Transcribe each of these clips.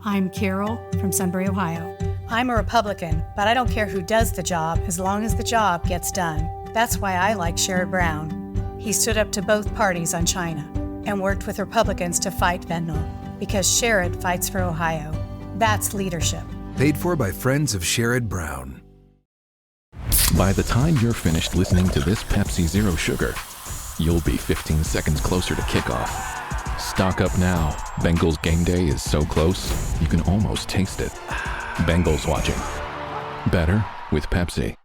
I'm Carol from Sunbury, Ohio. I'm a Republican, but I don't care who does the job as long as the job gets done. That's why I like Sherrod Brown. He stood up to both parties on China and worked with Republicans to fight fentanyl because Sherrod fights for Ohio. That's leadership. Paid for by friends of Sherrod Brown. By the time you're finished listening to this Pepsi Zero Sugar, you'll be 15 seconds closer to kickoff. Stock up now. Bengals game day is so close, you can almost taste it. Bengals watching. Better with Pepsi.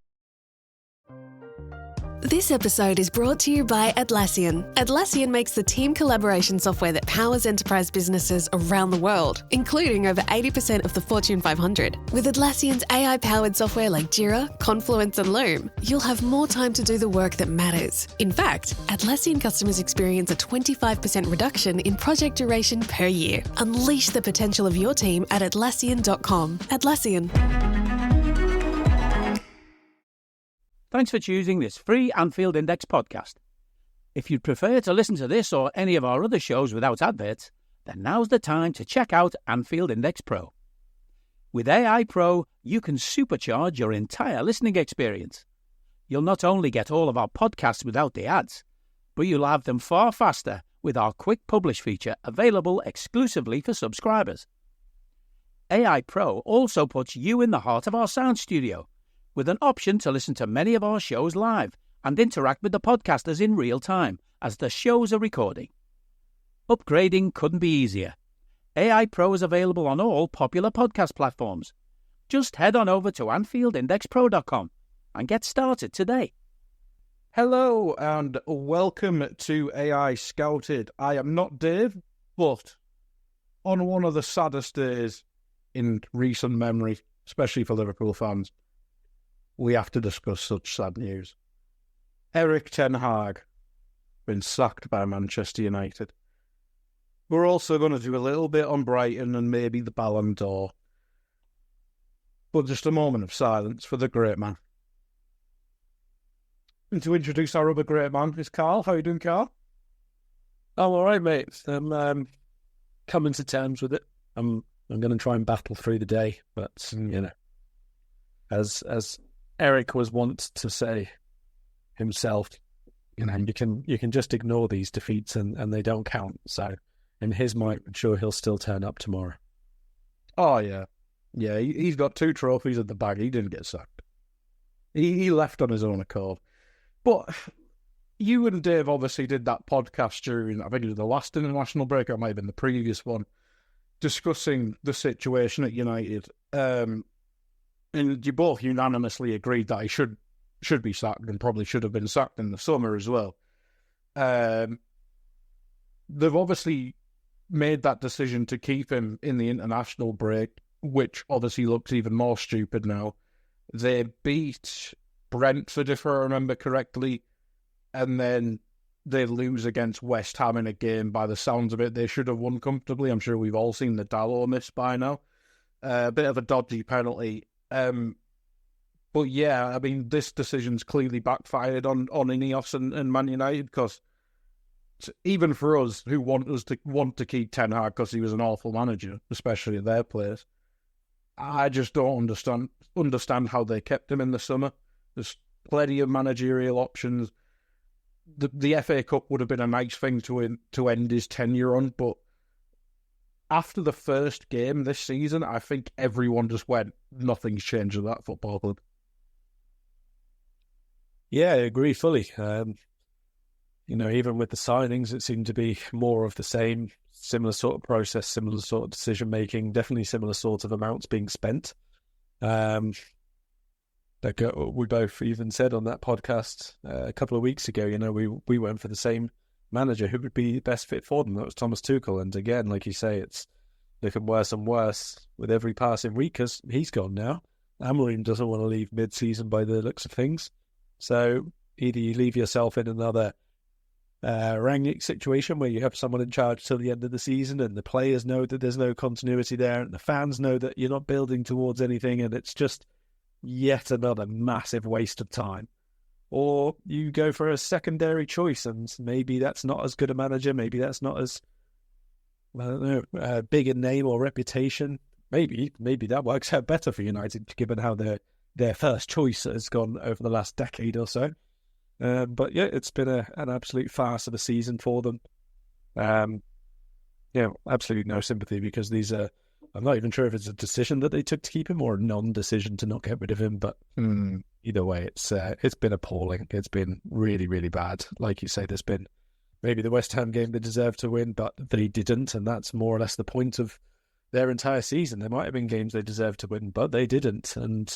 This episode is brought to you by Atlassian. Atlassian makes the team collaboration software that powers enterprise businesses around the world, including over 80% of the Fortune 500. With Atlassian's AI-powered software like Jira, Confluence, and Loom, you'll have more time to do the work that matters. In fact, Atlassian customers experience a 25% reduction in project duration per year. Unleash the potential of your team at Atlassian.com. Atlassian. Thanks for choosing this free Anfield Index podcast. If you'd prefer to listen to this or any of our other shows without adverts, then now's the time to check out Anfield Index Pro. With AI Pro, you can supercharge your entire listening experience. You'll not only get all of our podcasts without the ads, but you'll have them far faster with our Quick Publish feature available exclusively for subscribers. AI Pro also puts you in the heart of our sound studio, with an option to listen to many of our shows live and interact with the podcasters in real time as the shows are recording. Upgrading couldn't be easier. AI Pro is available on all popular podcast platforms. Just head on over to AnfieldIndexPro.com and get started today. Hello and welcome to AI Scouted. I am not Dave, but on one of the saddest days in recent memory, especially for Liverpool fans, we have to discuss such sad news. Erik Ten Hag been sacked by Manchester United. We're also going to do a little bit on Brighton and maybe the Ballon d'Or. But just a moment of silence for the great man. And to introduce our other great man is Karl. How are you doing, Karl? I'm all right, mate. I'm coming to terms with it. I'm going to try and battle through the day, but as Erik was wont to say himself, you can just ignore these defeats and they don't count. So in his mind, I'm sure he'll still turn up tomorrow. Oh, yeah. Yeah, he's got 2 trophies in the bag. He didn't get sacked. He left on his own accord. But you and Dave obviously did that podcast during, I think it was the last international break, or it might have been the previous one, discussing the situation at United. And you both unanimously agreed that he should be sacked and probably should have been sacked in the summer as well. They've obviously made that decision to keep him in the international break, which obviously looks even more stupid now. They beat Brentford, if I remember correctly, and then they lose against West Ham in a game, by the sounds of it, they should have won comfortably. I'm sure we've all seen the Dalot miss by now. A bit of a dodgy penalty. But yeah, I mean, this decision's clearly backfired on Ineos and Man United, because even for us who want to keep Ten Hag because he was an awful manager, especially at their place, I just don't understand how they kept him in the summer. There's plenty of managerial options. The FA Cup would have been a nice thing to end his tenure on, but after the first game this season, I think everyone just went, nothing's changed with that football club. Yeah, I agree fully. Even with the signings, it seemed to be more of the same, similar sort of process, similar sort of decision-making, definitely similar sort of amounts being spent. Like we both even said on that podcast a couple of weeks ago, we went for the same manager who would be the best fit for them. That was Thomas Tuchel. And again, like you say, it's looking worse and worse with every passing week because he's gone now. Amorim doesn't want to leave mid-season by the looks of things. So either you leave yourself in another Rangnick situation where you have someone in charge till the end of the season and the players know that there's no continuity there and the fans know that you're not building towards anything and it's just yet another massive waste of time. Or you go for a secondary choice and maybe that's not as good a manager, maybe that's not as, big a name or reputation, maybe that works out better for United, given how their first choice has gone over the last decade or so. But yeah, it's been an absolute farce of a season for them. Absolutely no sympathy, because these are, I'm not even sure if it's a decision that they took to keep him or a non-decision to not get rid of him, but either way, it's been appalling. It's been really, really bad. Like you say, there's been maybe the West Ham game they deserved to win, but they didn't, and that's more or less the point of their entire season. There might have been games they deserved to win, but they didn't, and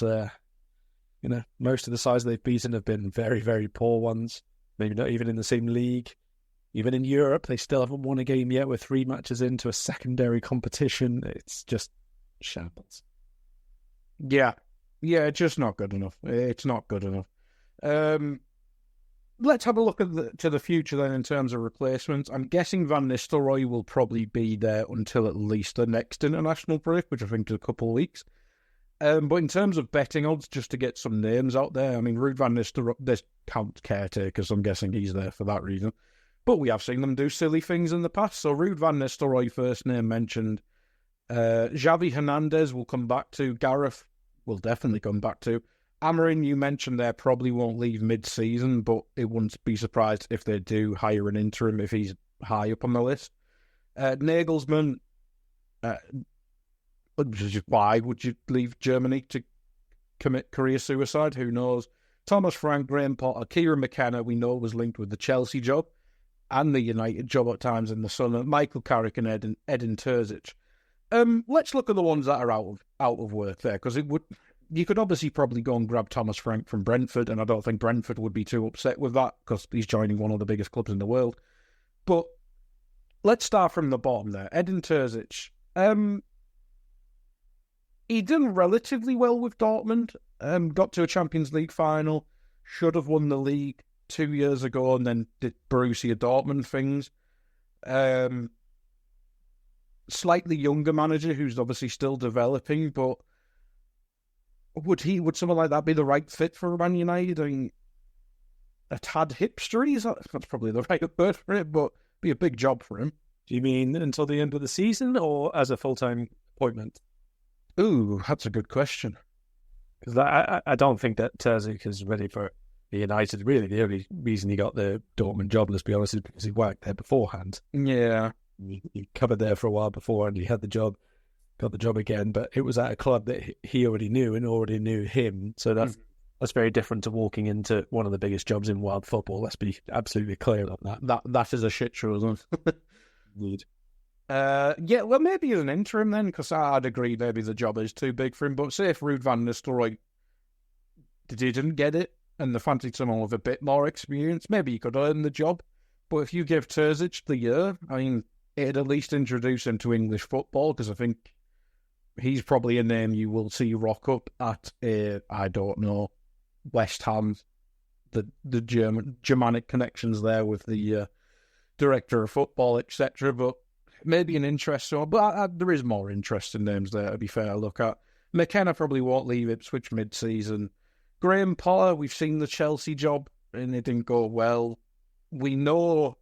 most of the sides they've beaten have been very, very poor ones, maybe not even in the same league. Even in Europe, they still haven't won a game yet. We're 3 matches into a secondary competition. It's just shambles. Yeah, it's just not good enough. It's not good enough. Let's have a look to the future then in terms of replacements. I'm guessing Van Nistelrooy will probably be there until at least the next international break, which I think is a couple of weeks. But in terms of betting odds, just to get some names out there, I mean, Ruud van Nistelrooy, there's Count Caretaker, so I'm guessing he's there for that reason. But we have seen them do silly things in the past. So Ruud van Nistelrooy, first name mentioned. Xavi Hernandez will come back to. Gareth will definitely come back to. Amarin, you mentioned there, probably won't leave mid-season, but it wouldn't be surprised if they do hire an interim if he's high up on the list. Nagelsmann, why would you leave Germany to commit career suicide? Who knows? Thomas Frank, Graham Potter, Kieran McKenna, we know was linked with the Chelsea job and the United job at times in the summer. Michael Carrick and Edin Terzic. Let's look at the ones that are out of work there, because you could obviously probably go and grab Thomas Frank from Brentford, and I don't think Brentford would be too upset with that because he's joining one of the biggest clubs in the world. But let's start from the bottom there. Edin Terzic. He did relatively well with Dortmund. Got to a Champions League final. Should have won the league 2 years ago, and then did Borussia Dortmund things. Slightly younger manager who's obviously still developing, but would someone like that be the right fit for Man United? I mean, a tad hipstery, that's probably the right word for it, but be a big job for him. Do you mean until the end of the season or as a full-time appointment? Ooh, that's a good question. Because I don't think that Terzic is ready for United. Really, the only reason he got the Dortmund job, let's be honest, is because he worked there beforehand. Yeah. He covered there for a while before, and he had the job, got the job again, but it was at a club that he already knew and already knew him. So that's very different to walking into one of the biggest jobs in world football. Let's be absolutely clear on that. That is a shit show, isn't it? Indeed. Yeah, well, maybe as an interim then, because I'd agree maybe the job is too big for him. But say if Ruud van Nistelrooy didn't get it and they fancied someone with a bit more experience, maybe he could earn the job. But if you give Terzic the year, I mean, it'd at least introduce him to English football, because I think he's probably a name you will see rock up at, I don't know, West Ham, the Germanic connections there with the director of football, etc. But maybe an interest, but there is more interesting names there, to be fair to look at. McKenna probably won't leave Ipswich mid-season. Graham Potter, we've seen the Chelsea job, and it didn't go well. We know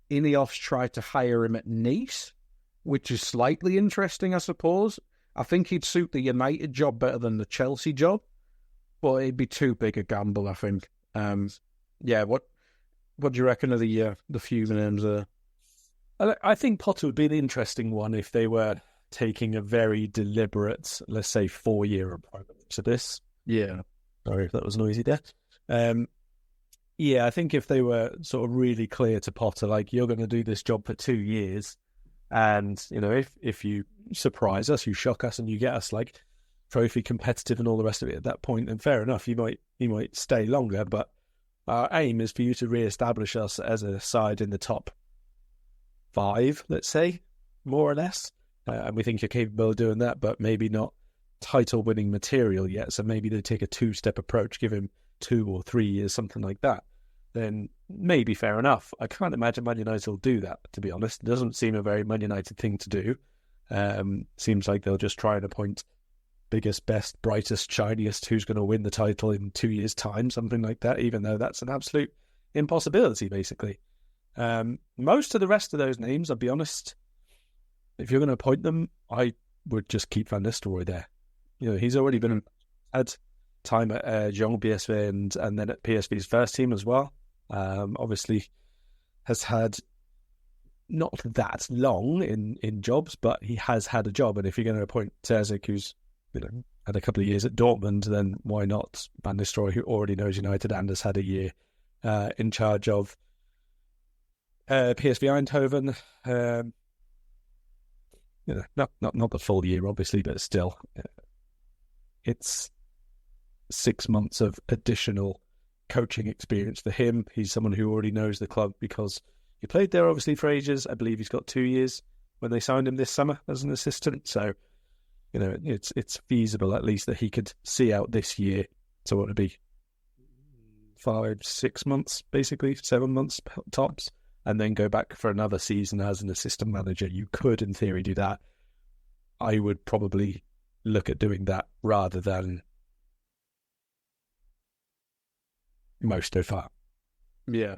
Ineos tried to hire him at Nice, which is slightly interesting, I suppose. I think he'd suit the United job better than the Chelsea job, but it'd be too big a gamble, I think. Yeah, what do you reckon of the few names there? I think Potter would be an interesting one if they were taking a very deliberate, let's say, 4-year approach to this. Yeah. Sorry if that was noisy there. Yeah, I think if they were sort of really clear to Potter, like, you're going to do this job for 2 years, and, you know, if you surprise us, you shock us, and you get us, like, trophy competitive and all the rest of it at that point, then fair enough, you might stay longer, but our aim is for you to re-establish us as a side in the top 5, let's say, more or less. And we think you're capable of doing that, but maybe not title-winning material yet. So maybe they take a 2-step approach, give him 2 or 3 years, something like that. Then maybe fair enough. I can't imagine Man United will do that, to be honest. It doesn't seem a very Man United thing to do. Seems like they'll just try and appoint biggest, best, brightest, shiniest, who's going to win the title in 2 years' time, something like that, even though that's an absolute impossibility, basically. Most of the rest of those names, I'll be honest, if you're going to appoint them, I would just keep Van Nistelrooy there. He's already had time at Young PSV and then at PSV's first team as well. Obviously has had not that long in jobs, but he has had a job. And if you're going to appoint Terzic, who's had a couple of years at Dortmund, then why not Van Nistelrooy, who already knows United and has had a year in charge of PSV Eindhoven. Not the full year, obviously, but still, it's 6 months of additional coaching experience for him. He's someone who already knows the club because he played there, obviously, for ages. I believe he's got 2 years when they signed him this summer as an assistant. So, it's feasible at least that he could see out this year. So what would it be? 5-6 months, basically, 7 months tops, and then go back for another season as an assistant manager. You could, in theory, do that. I would probably look at doing that rather than most so far. Yeah.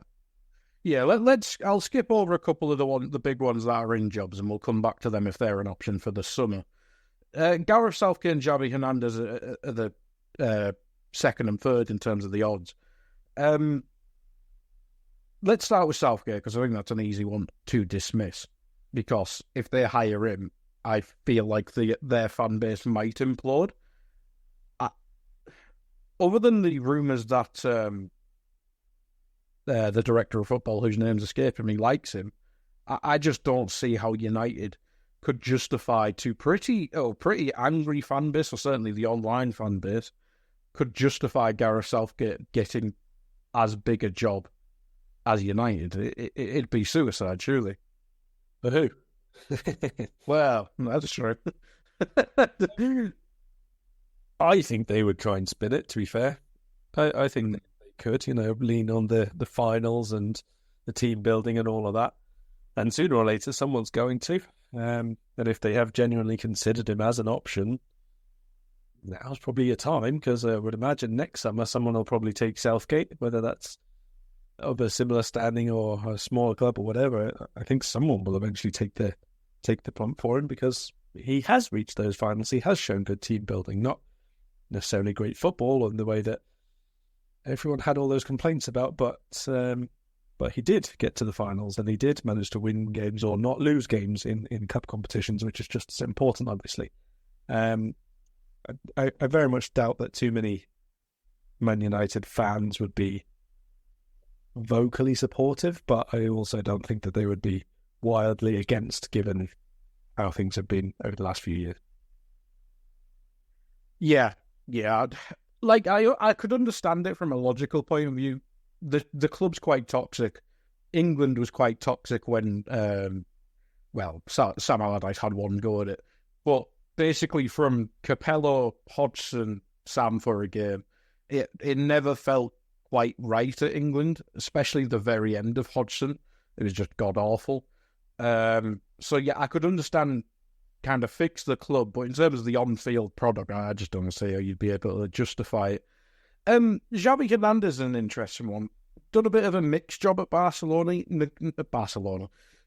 I'll skip over a couple of the big ones that are in jobs, and we'll come back to them if they're an option for the summer. Gareth Southgate and Xavi Hernandez are the second and third in terms of the odds. Let's start with Southgate, because I think that's an easy one to dismiss. Because if they hire him, I feel like their fan base might implode. Other than the rumours that the director of football, whose name's escaping me, likes him, I just don't see how United could justify to pretty angry fan base, or certainly the online fan base, could justify Gareth Southgate getting as big a job as United. It'd be suicide, surely. For who? Well, that's true. I think they would try and spin it, to be fair. I think they could, lean on the finals and the team building and all of that. And sooner or later, someone's going to. And if they have genuinely considered him as an option, now's probably a time, because I would imagine next summer someone will probably take Southgate, whether that's of a similar standing or a smaller club or whatever. I think someone will eventually take the punt for him, because he has reached those finals. He has shown good team building, not necessarily great football in the way that everyone had all those complaints about, but he did get to the finals, and he did manage to win games or not lose games in cup competitions, which is just as important, obviously. I very much doubt that too many Man United fans would be vocally supportive, but I also don't think that they would be wildly against, given how things have been over the last few years. Yeah. Like, I could understand it from a logical point of view. The club's quite toxic. England was quite toxic when, Sam Allardyce had one go at it. But basically from Capello, Hodgson, Sam for a game, it never felt quite right at England, especially the very end of Hodgson. It was just god-awful. So, yeah, I could understand kind of fix the club, but in terms of the on-field product, I just don't see how you'd be able to justify it. Xavi Hernandez is an interesting one. Done a bit of a mixed job at Barcelona.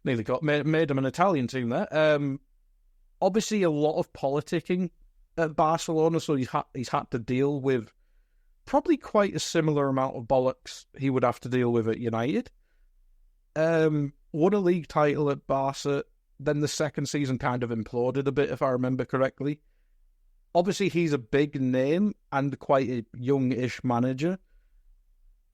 Nearly made him an Italian team there. Obviously, a lot of politicking at Barcelona, so he's had to deal with probably quite a similar amount of bollocks he would have to deal with at United. Won a league title at Barca, then the second season kind of imploded a bit, if I remember correctly. Obviously, he's a big name and quite a young-ish manager.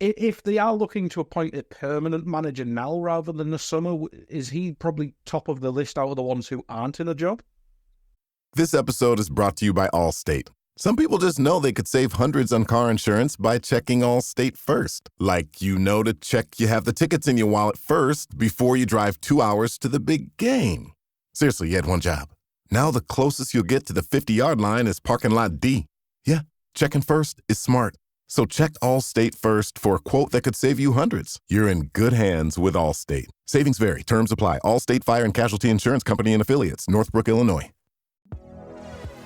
If they are looking to appoint a permanent manager now rather than the summer, is he probably top of the list out of the ones who aren't in a job? This episode is brought to you by Allstate. Some people just know they could save hundreds on car insurance by checking Allstate first. Like, to check you have the tickets in your wallet first before you drive 2 hours to the big game. Seriously, you had one job. Now the closest you'll get to the 50-yard line is parking lot D. Yeah, checking first is smart. So check Allstate first for a quote that could save you hundreds. You're in good hands with Allstate. Savings vary. Terms apply. Allstate Fire and Casualty Insurance Company and Affiliates. Northbrook, Illinois.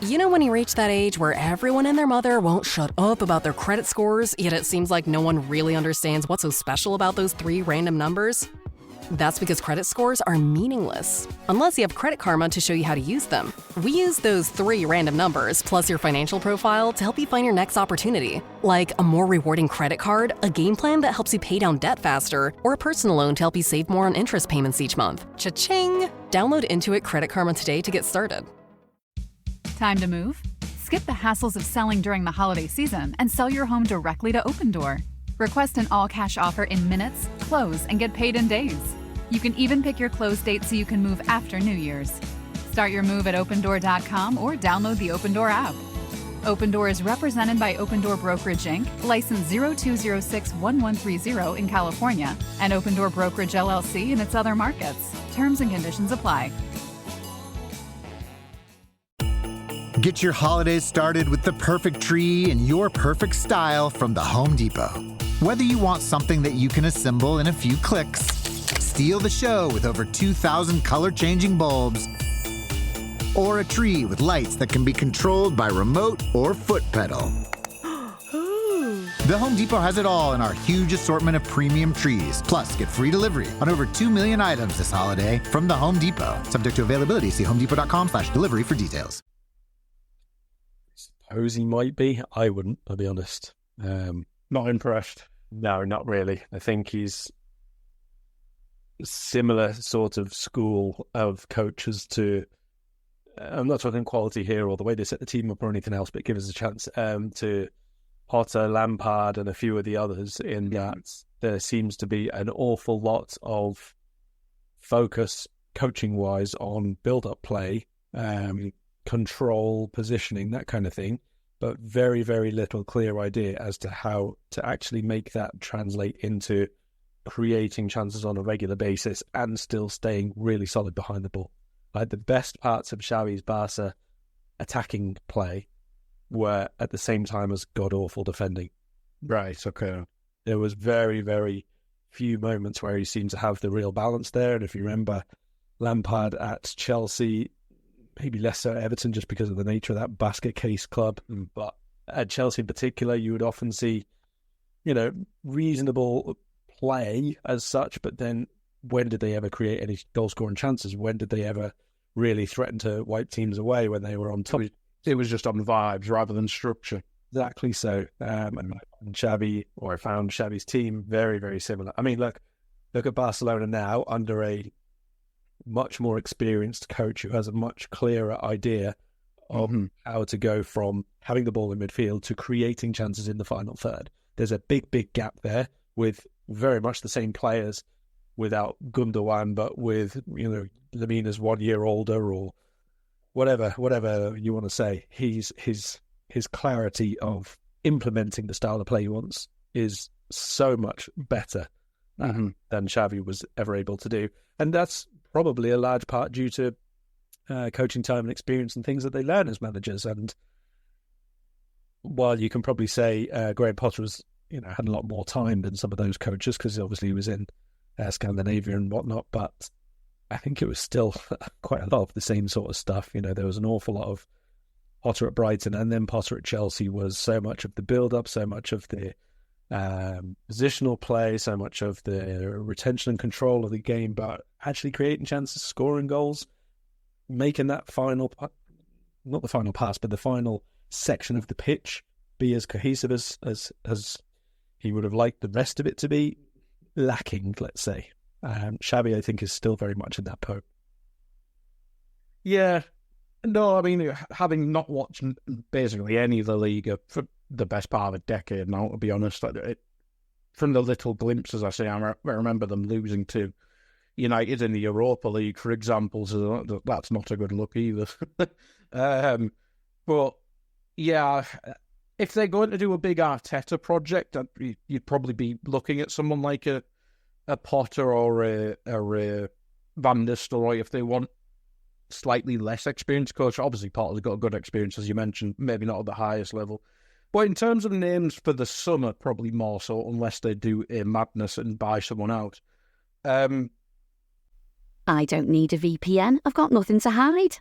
You know when you reach that age where everyone and their mother won't shut up about their credit scores, yet it seems like no one really understands what's so special about those 3 random numbers? That's because credit scores are meaningless, unless you have Credit Karma to show you how to use them. We use those 3 random numbers plus your financial profile to help you find your next opportunity, like a more rewarding credit card, a game plan that helps you pay down debt faster, or a personal loan to help you save more on interest payments each month. Cha-ching! Download Intuit Credit Karma today to get started. Time to move? Skip the hassles of selling during the holiday season and sell your home directly to Opendoor. Request an all-cash offer in minutes, close, and get paid in days. You can even pick your close date so you can move after New Year's. Start your move at opendoor.com or download the Opendoor app. Opendoor is represented by Opendoor Brokerage Inc., license 02061130 in California, and Opendoor Brokerage LLC in its other markets. Terms and conditions apply. Get your holidays started with the perfect tree in your perfect style from the Home Depot. Whether you want something that you can assemble in a few clicks, steal the show with over 2,000 color-changing bulbs, or a tree with lights that can be controlled by remote or foot pedal. The Home Depot has it all in our huge assortment of premium trees. Plus, get free delivery on over 2 million items this holiday from the Home Depot. Subject to availability, see homedepot.com/delivery for details. Suppose he might be. I wouldn't, I'll be honest. Not impressed. No, not really. I think he's a similar sort of school of coaches to, I'm not talking quality here or the way they set the team up or anything else, but give us a chance to Potter, Lampard and a few of the others, in that there seems to be an awful lot of focus coaching-wise on build-up play, control, positioning, that kind of thing, but very, very little clear idea as to how to actually make that translate into creating chances on a regular basis and still staying really solid behind the ball. Like, the best parts of Xavi's Barca attacking play were at the same time as god-awful defending. Right, okay. There was very, very few moments where he seemed to have the real balance there. And if you remember Lampard at Chelsea, maybe less so at Everton just because of the nature of that basket case club. But at Chelsea in particular, you would often see, reasonable play as such, but then when did they ever create any goal-scoring chances? When did they ever really threaten to wipe teams away when they were on top? It was just on vibes rather than structure. Exactly so. And Xavi, or I found Xavi's team very, very similar. I mean, look at Barcelona now under a much more experienced coach who has a much clearer idea of how to go from having the ball in midfield to creating chances in the final third. There's a big, big gap there with very much the same players without Gundogan, but with, Lemina's 1 year older or whatever you want to say. His clarity of implementing the style of play he wants is so much better than Xavi was ever able to do. And that's probably a large part due to coaching time and experience and things that they learn as managers. And while you can probably say Graham Potter was, had a lot more time than some of those coaches because obviously he was in Scandinavia and whatnot, but I think it was still quite a lot of the same sort of stuff. There was an awful lot of Potter at Brighton, and then Potter at Chelsea was so much of the build-up, so much of the positional play, so much of the retention and control of the game, but actually creating chances, scoring goals, making that final, not the final pass, but the final section of the pitch be as cohesive as he would have liked the rest of it to be, lacking, let's say. Xavi, I think, is still very much in that boat. Yeah. No, I mean, having not watched basically any of the league for the best part of a decade now, to be honest, from the little glimpses I see, I remember them losing to United in the Europa League, for example, so that's not a good look either. But, yeah, if they're going to do a big Arteta project, you'd probably be looking at someone like a Potter or a Van Nistelrooy if they want slightly less experienced coach. Obviously, Potter's got a good experience, as you mentioned, maybe not at the highest level. But in terms of names for the summer, probably more so, unless they do a madness and buy someone out. I don't need a VPN. I've got nothing to hide.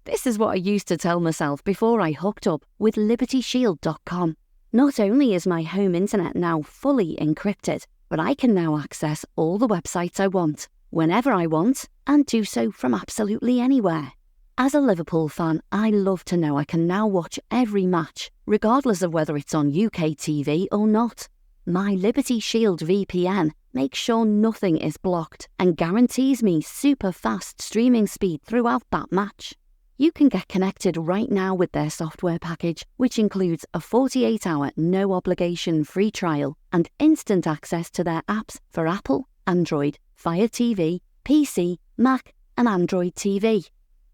This is what I used to tell myself before I hooked up with LibertyShield.com. Not only is my home internet now fully encrypted, but I can now access all the websites I want, whenever I want, and do so from absolutely anywhere. As a Liverpool fan, I love to know I can now watch every match, regardless of whether it's on UK TV or not. My Liberty Shield VPN makes sure nothing is blocked and guarantees me super fast streaming speed throughout that match. You can get connected right now with their software package, which includes a 48-hour no-obligation free trial and instant access to their apps for Apple, Android, Fire TV, PC, Mac and Android TV.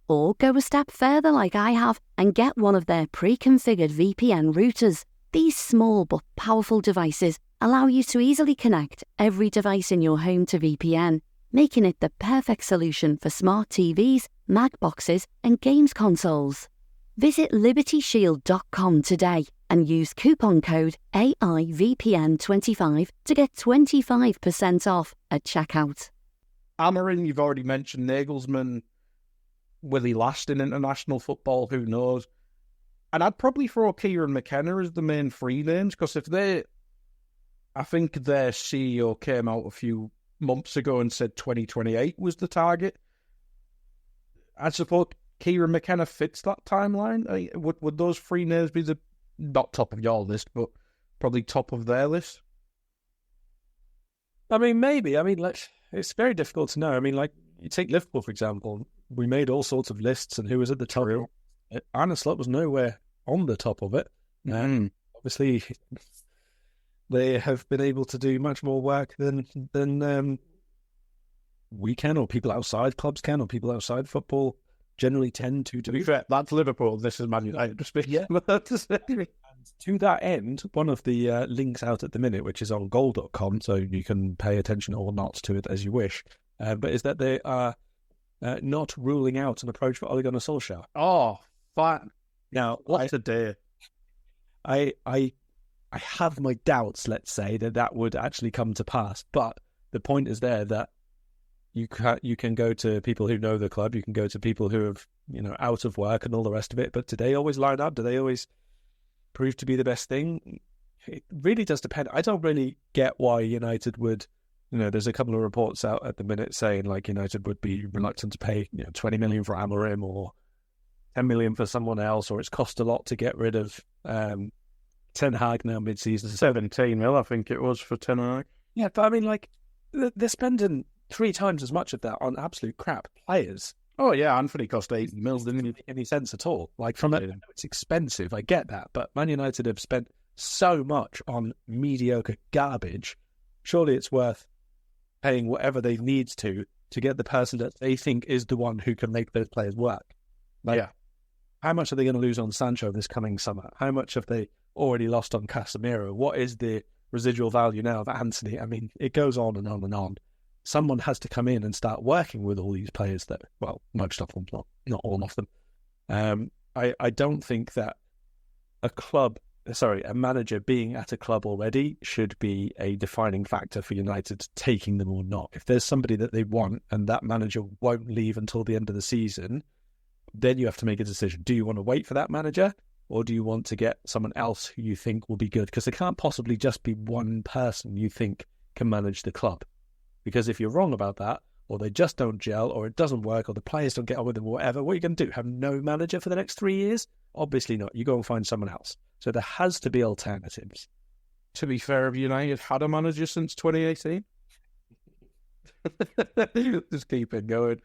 Or go a step further like I have and get one of their pre-configured VPN routers. These small but powerful devices allow you to easily connect every device in your home to VPN, making it the perfect solution for smart TVs, Mac boxes and games consoles. Visit libertyshield.com today and use coupon code AIVPN25 to get 25% off at checkout. Amarin, you've already mentioned. Nagelsmann, will he last in international football? Who knows? And I'd probably throw Kieran McKenna as the main free names, because I think their CEO came out a few months ago and said 2028 was the target. I suppose Kieran McKenna fits that timeline. Would those three names be not top of your list, but probably top of their list? I mean, maybe. I mean, it's very difficult to know. I mean, you take Liverpool, for example. We made all sorts of lists, and who was at the top? Arne Slot was nowhere on the top of it. Obviously, they have been able to do much more work than we can, or people outside clubs can, or people outside football generally tend to do. To be fair, that's Liverpool. This is Man United. Yeah. And to that end, one of the links out at the minute, which is on goal.com, so you can pay attention or not to it as you wish, but is that they are not ruling out an approach for Ole Gunnar Solskjaer. Oh, fine. Now, what a day. I have my doubts, let's say, that would actually come to pass. But the point is there that you can go to people who know the club, you can go to people who have, out of work and all the rest of it. But do they always line up? Do they always prove to be the best thing? It really does depend. I don't really get why United would, there's a couple of reports out at the minute saying United would be reluctant to pay 20 million for Amorim or 10 million for someone else, or it's cost a lot to get rid of Ten Hag now mid-season. 17 mil, I think it was, for Ten Hag. Yeah, but I mean, they're spending 3 times as much of that on absolute crap players. Oh yeah, Anthony cost 8 mil, didn't make any sense at all. It's expensive, I get that, but Man United have spent so much on mediocre garbage. Surely it's worth paying whatever they need to get the person that they think is the one who can make those players work. How much are they going to lose on Sancho this coming summer? How much have they already lost on Casemiro? What is the residual value now of Antony? I mean, it goes on and on and on. Someone has to come in and start working with all these players that, most of them, not all of them. I don't think that a manager being at a club already should be a defining factor for United taking them or not. If there's somebody that they want and that manager won't leave until the end of the season, then you have to make a decision. Do you want to wait for that manager, or do you want to get someone else who you think will be good? Because it can't possibly just be one person you think can manage the club. Because if you're wrong about that, or they just don't gel, or it doesn't work, or the players don't get on with them, or whatever, what are you going to do? Have no manager for the next 3 years? Obviously not. You go and find someone else. So there has to be alternatives. To be fair, have United had a manager since 2018? Just keep it going.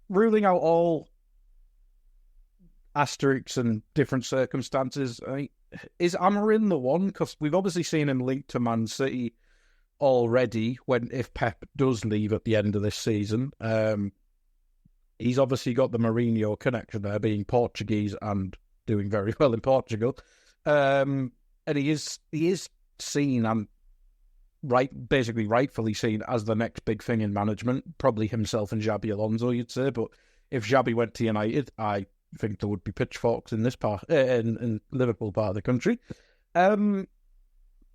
Ruling out all asterisks and different circumstances, is Amorim the one? Because we've obviously seen him linked to Man City already if Pep does leave at the end of this season. He's obviously got the Mourinho connection there, being Portuguese and doing very well in Portugal. And he is seen and basically rightfully seen as the next big thing in management, probably himself and Xabi Alonso, you'd say. But if Xabi went to United, I think there would be pitchforks in this part, in Liverpool part of the country.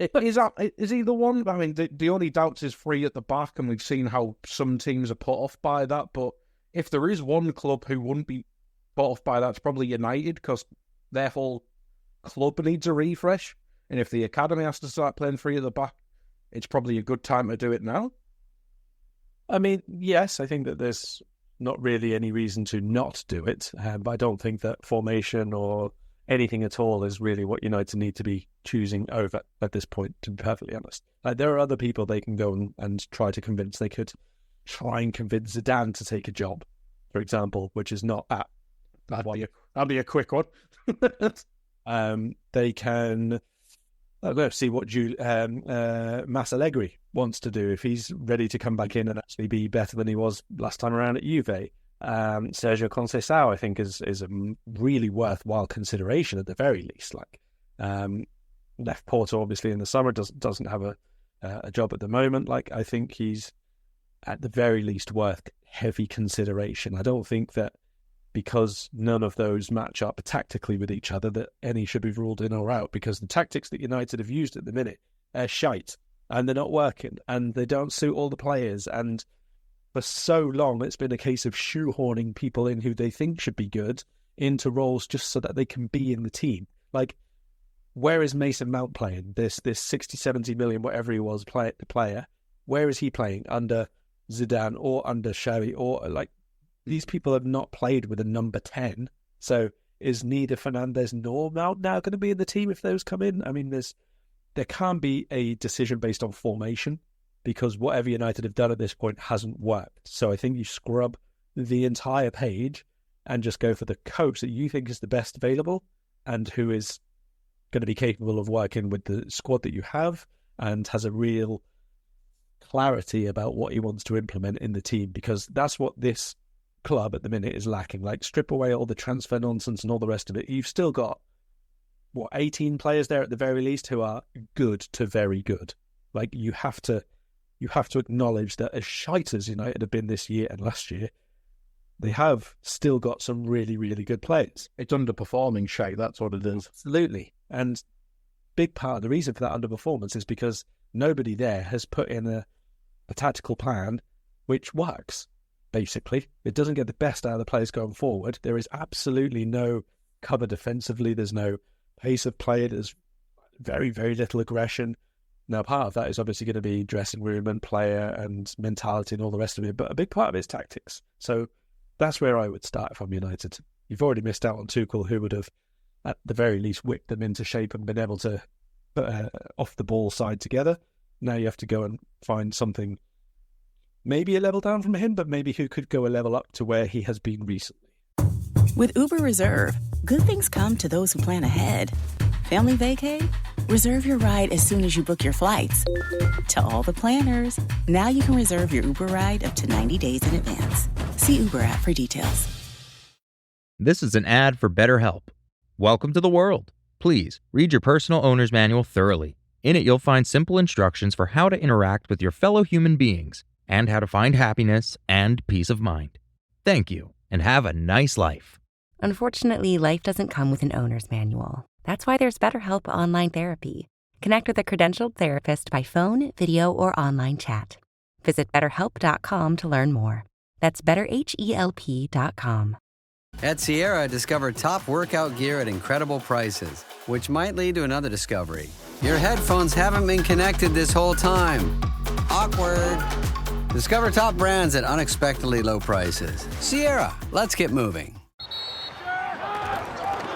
Is he the one? I mean, the only doubts is free at the back, and we've seen how some teams are put off by that. But if there is one club who wouldn't be put off by that, it's probably United, because their whole club needs a refresh. And if the academy has to start playing three at the back, it's probably a good time to do it now. I mean, yes, I think that there's not really any reason to not do it, but I don't think that formation or anything at all is really what United need to be choosing over at this point, to be perfectly honest. Like, there are other people they can go and try to convince. They could try and convince Zidane to take a job, for example, which is not at that'd be a quick one. They can see what Mas Allegri wants to do, if he's ready to come back in and actually be better than he was last time around at Juve. Sergio Conceição, I think, is a really worthwhile consideration at the very least. Left Porto obviously in the summer, doesn't have a job at the moment. I think he's at the very least worth heavy consideration. I don't think that because none of those match up tactically with each other that any should be ruled in or out, because the tactics that United have used at the minute are shite and they're not working and they don't suit all the players. And for so long, it's been a case of shoehorning people in who they think should be good into roles just so that they can be in the team. Where is Mason Mount playing? This 60, 70 million, whatever he was, player. Where is he playing? Under Zidane or under Xavi? Or these people have not played with a number 10. So is neither Fernandes nor Mount now going to be in the team if those come in? I mean, there can't be a decision based on formation, because whatever United have done at this point hasn't worked. So I think you scrub the entire page and just go for the coach that you think is the best available and who is going to be capable of working with the squad that you have and has a real clarity about what he wants to implement in the team, because that's what this club at the minute is lacking. Strip away all the transfer nonsense and all the rest of it. You've still got 18 players there at the very least who are good to very good. You have to acknowledge that as shite as United have been this year and last year, they have still got some really, really good players. It's underperforming shite, that's what it is. Absolutely. And big part of the reason for that underperformance is because nobody there has put in a tactical plan which works, basically. It doesn't get the best out of the players going forward. There is absolutely no cover defensively. There's no pace of play. There's very, very little aggression. Now, part of that is obviously going to be dressing room and player and mentality and all the rest of it, but a big part of it is tactics. So that's where I would start if I'm United. You've already missed out on Tuchel, who would have, at the very least, whipped them into shape and been able to put off the ball side together. Now you have to go and find something, maybe a level down from him, but maybe who could go a level up to where he has been recently. With Uber Reserve, good things come to those who plan ahead. Family vacay? Reserve your ride as soon as you book your flights. To all the planners, now you can reserve your Uber ride up to 90 days in advance. See Uber app for details. This is an ad for BetterHelp. Welcome to the world. Please read your personal owner's manual thoroughly. In it, you'll find simple instructions for how to interact with your fellow human beings and how to find happiness and peace of mind. Thank you, and have a nice life. Unfortunately, life doesn't come with an owner's manual. That's why there's BetterHelp Online Therapy. Connect with a credentialed therapist by phone, video, or online chat. Visit BetterHelp.com to learn more. That's BetterHelp.com. At Sierra, discover top workout gear at incredible prices, which might lead to another discovery. Your headphones haven't been connected this whole time. Awkward. Discover top brands at unexpectedly low prices. Sierra, let's get moving.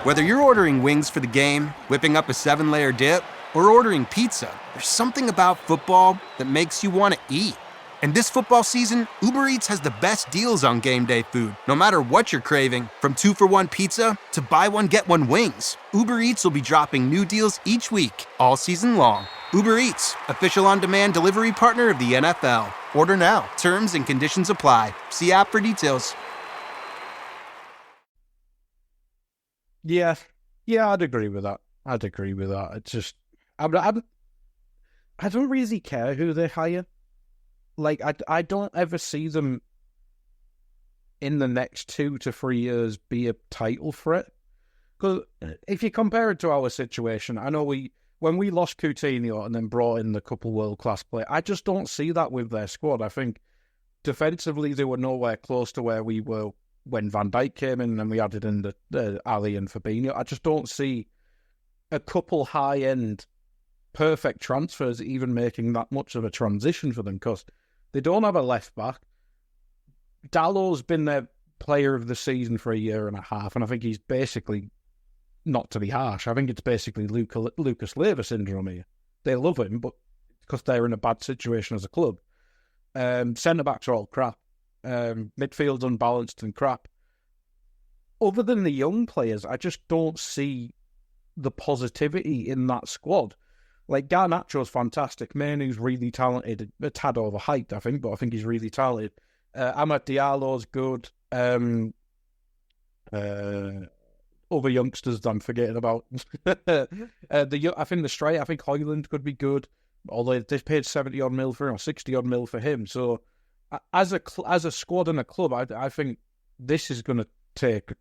Whether you're ordering wings for the game, whipping up a 7-layer dip, or ordering pizza, there's something about football that makes you want to eat. And this football season, Uber Eats has the best deals on game day food. No matter what you're craving, from 2-for-1 pizza to buy one, get one wings, Uber Eats will be dropping new deals each week, all season long. Uber Eats, official on-demand delivery partner of the NFL. Order now. Terms and conditions apply. See app for details. Yeah, I'd agree with that. It's just, I don't really care who they hire. I don't ever see them in the next 2 to 3 years be a title threat. Because if you compare it to our situation, I know when we lost Coutinho and then brought in the couple world-class players, I just don't see that with their squad. I think defensively they were nowhere close to where we were when Van Dijk came in and we added in the Ali and Fabinho. I just don't see a couple high-end perfect transfers even making that much of a transition for them, because they don't have a left back. Dallow's been their player of the season for a year and a half, and I think he's basically, not to be harsh, I think it's basically Lucas Leiva syndrome here. They love him, but because they're in a bad situation as a club. Centre-backs are all crap. Midfield's unbalanced and crap. Other than the young players, I just don't see the positivity in that squad. Like, Garnacho's fantastic. Mainoo's really talented. A tad overhyped, I think, but I think he's really talented. Amad Diallo's good. Other youngsters I'm forgetting about. I think the striker, I think Højlund could be good, although they've paid 70-odd mil for him, or 60-odd mil for him. So, as a squad and a club, I think this is going to take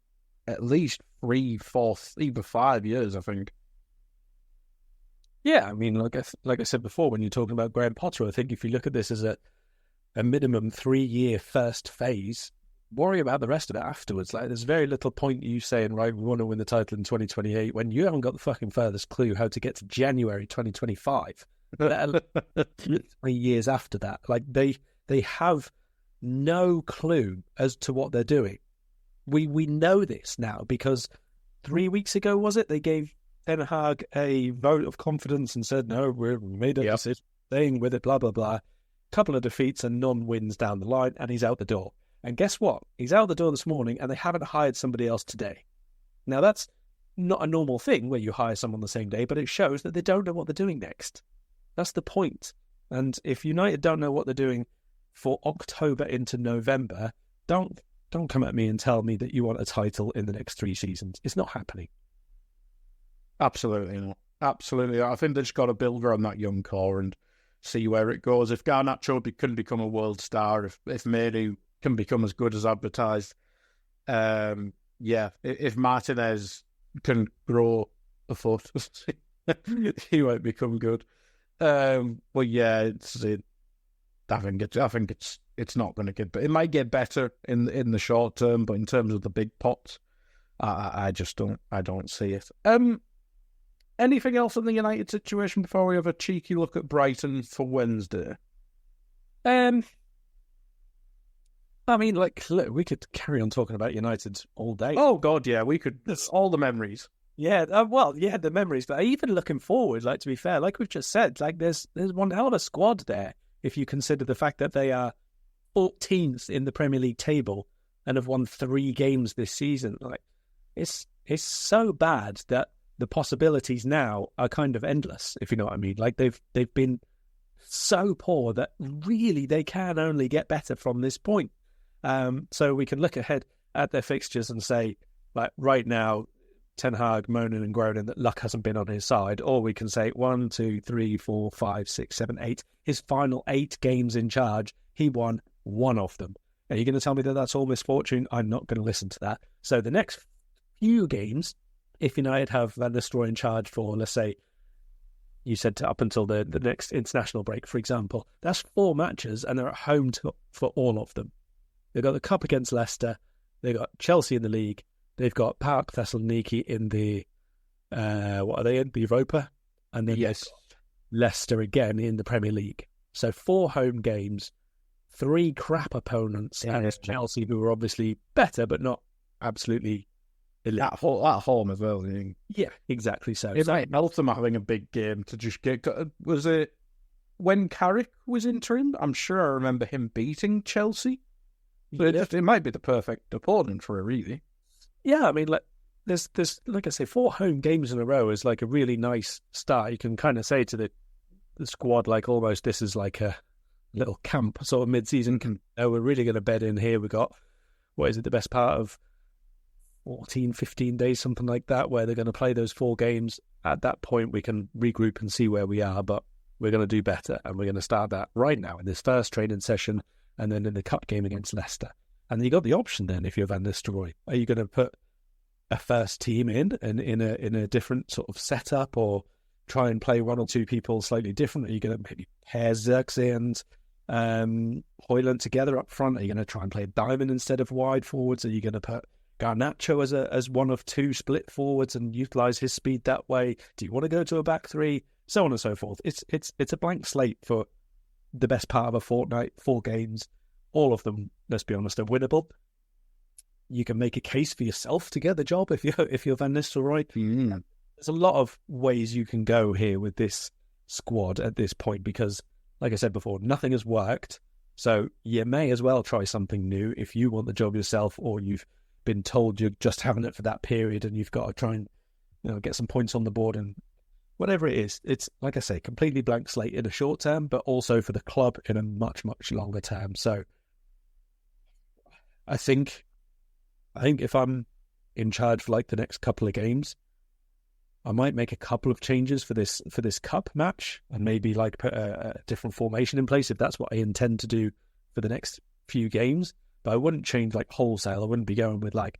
at least 3, 4, even 5 years, I think. Yeah, I mean, like I said before, when you're talking about Graham Potter, I think if you look at this as a minimum 3-year first phase, worry about the rest of it afterwards. Like, there's very little point you saying, right, we want to win the title in 2028 when you haven't got the fucking furthest clue how to get to January 2025. 3 years after that. Like, they have no clue as to what they're doing. We know this now because 3 weeks ago, was it? They gave Ten Hag a vote of confidence and said, no, we made a decision, staying with it, blah, blah, blah. Couple of defeats and non-wins down the line, and he's out the door. And guess what? He's out the door this morning, and they haven't hired somebody else today. Now, that's not a normal thing where you hire someone the same day, but it shows that they don't know what they're doing next. That's the point. And if United don't know what they're doing for October into November, don't come at me and tell me that you want a title in the next 3 seasons. It's not happening. Absolutely not. Absolutely. I think they've just got to build around that young core and see where it goes. If Garnacho can become a world star, if Mainoo can become as good as advertised, if Martinez can grow a foot, he might become good. But yeah, I think it's not going to get better. It might get better in the short term, but in terms of the big pots, I just don't see it. Anything else on the United situation before we have a cheeky look at Brighton for Wednesday? I mean, look, we could carry on talking about United all day. Oh God, yeah, we could. All the memories. Yeah, the memories. But even looking forward, like, to be fair, like we've just said, like there's one hell of a squad there. If you consider the fact that they are 14th in the Premier League table and have won 3 games this season, like it's so bad that the possibilities now are kind of endless, if you know what I mean. Like they've been so poor that really they can only get better from this point. So we can look ahead at their fixtures and say, like, right now, Ten Hag moaning and groaning that luck hasn't been on his side, or we can say 1, 2, 3, 4, 5, 6, 7, 8. His final 8 games in charge, he won 1 of them. Are you going to tell me that that's all misfortune? I'm not going to listen to that. So the next few games, if United have Van Nistelrooy in charge for, let's say, you said up until the next international break, for example, that's 4 matches and they're at home for all of them. They've got the Cup against Leicester. They've got Chelsea in the league. They've got PAOK Thessaloniki in the, what are they in? The Europa. And then yes, Leicester again in the Premier League. So 4 home games, 3 crap opponents, and Chelsea, who are obviously better, but not absolutely elite. At home as well. Yeah, exactly so. It might help them having a big game to just get... Was it when Carrick was interim? I'm sure I remember him beating Chelsea. So it might be the perfect opponent for it, really. Yeah, I mean, like, there's like I say, 4 home games in a row is like a really nice start. You can kind of say to the squad, like, almost this is like a little camp, sort of mid-season. We're really going to bed in here. We got, what is it, the best part of 14, 15 days, something like that, where they're going to play those 4 games. At that point, we can regroup and see where we are, but we're going to do better, and we're going to start that right now in this first training session, and then in the cup game against Leicester. And you got the option then, if you're Van Nistelrooy. Are you going to put a first team in a different sort of setup, or try and play 1 or 2 people slightly different? Are you going to maybe pair Xerxes and Højlund together up front? Are you going to try and play a diamond instead of wide forwards? Are you going to put Garnacho as 1 of 2 split forwards and utilise his speed that way? Do you want to go to a back 3? so on and so forth. It's a blank slate for the best part of a fortnight, 4 games. All of them, let's be honest, are winnable. You can make a case for yourself to get the job if you're Van Nistelrooy. There's a lot of ways you can go here with this squad at this point because, like I said before, nothing has worked. So you may as well try something new if you want the job yourself, or you've been told you're just having it for that period and you've got to try and get some points on the board and whatever it is. It's, like I say, completely blank slate in a short term, but also for the club in a much, much longer term. So I think if I'm in charge for like the next couple of games, I might make a couple of changes for this cup match and maybe like put a different formation in place if that's what I intend to do for the next few games. But I wouldn't change like wholesale. I wouldn't be going with like,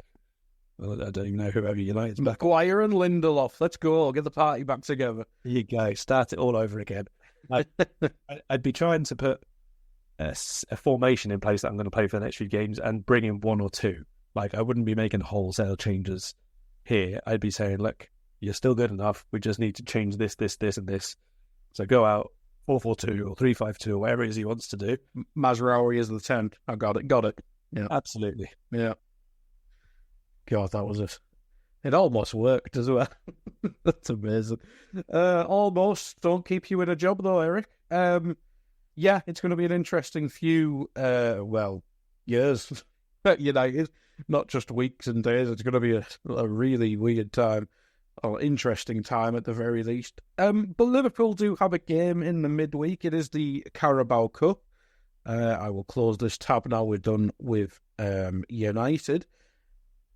well, I don't even know whoever United's back. Maguire and Lindelof. Let's go. I'll get the party back together. There you go. Start it all over again. I'd be trying to put a formation in place that I'm going to play for the next few games and bring in 1 or 2. Like, I wouldn't be making wholesale changes here. I'd be saying, look, you're still good enough. We just need to change this, and this. So go out 4-4-2 or 3-5-2 or whatever it is he wants to do. Mazraoui is the 10. I got it. Yeah, absolutely. Yeah. God, that was it. It almost worked as well. That's amazing. Almost. Don't keep you in a job though, Eric. Yeah, it's going to be an interesting few, years at United. Not just weeks and days. It's going to be a really weird time, or interesting time at the very least. But Liverpool do have a game in the midweek. It is the Carabao Cup. I will close this tab now. We're done with United.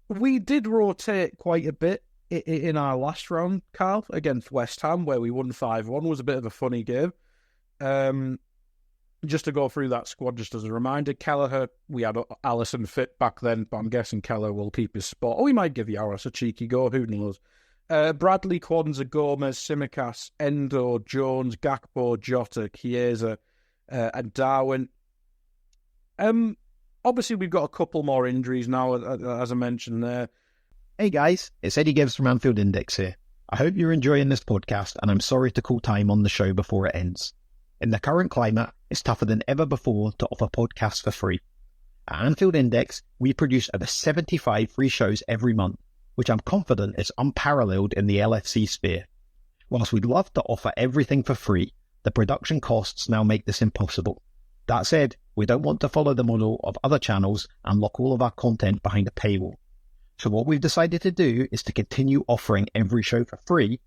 We did rotate quite a bit in our last round, Karl, against West Ham, where we won 5-1. It was a bit of a funny game. Just to go through that squad, just as a reminder, Kelleher, we had Alisson fit back then, but I'm guessing Kelleher will keep his spot. Or we might give Yaros a cheeky go, who knows. Bradley, Kwanzaa, Gomez, Tsimikas, Endo, Jones, Gakpo, Jota, Chiesa, and Darwin. Obviously, we've got a couple more injuries now, as I mentioned there. Hey guys, it's Eddie Gibbs from Anfield Index here. I hope you're enjoying this podcast, and I'm sorry to call time on the show before it ends. In the current climate, it's tougher than ever before to offer podcasts for free. At Anfield Index, we produce over 75 free shows every month, which I'm confident is unparalleled in the LFC sphere. Whilst we'd love to offer everything for free, the production costs now make this impossible. That said, we don't want to follow the model of other channels and lock all of our content behind a paywall. So what we've decided to do is to continue offering every show for free,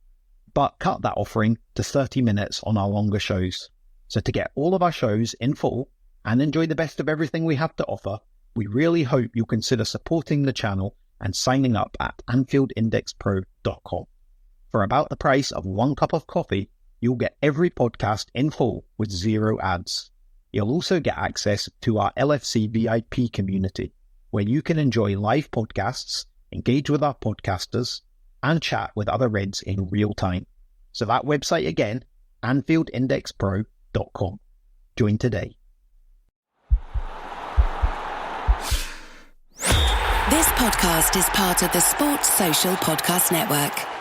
but cut that offering to 30 minutes on our longer shows. So to get all of our shows in full and enjoy the best of everything we have to offer, we really hope you'll consider supporting the channel and signing up at AnfieldIndexPro.com. For about the price of 1 cup of coffee, you'll get every podcast in full with 0 ads. You'll also get access to our LFC VIP community, where you can enjoy live podcasts, engage with our podcasters, and chat with other Reds in real time. So that website again, AnfieldIndexPro.com. Join today. This podcast is part of the Sports Social Podcast Network.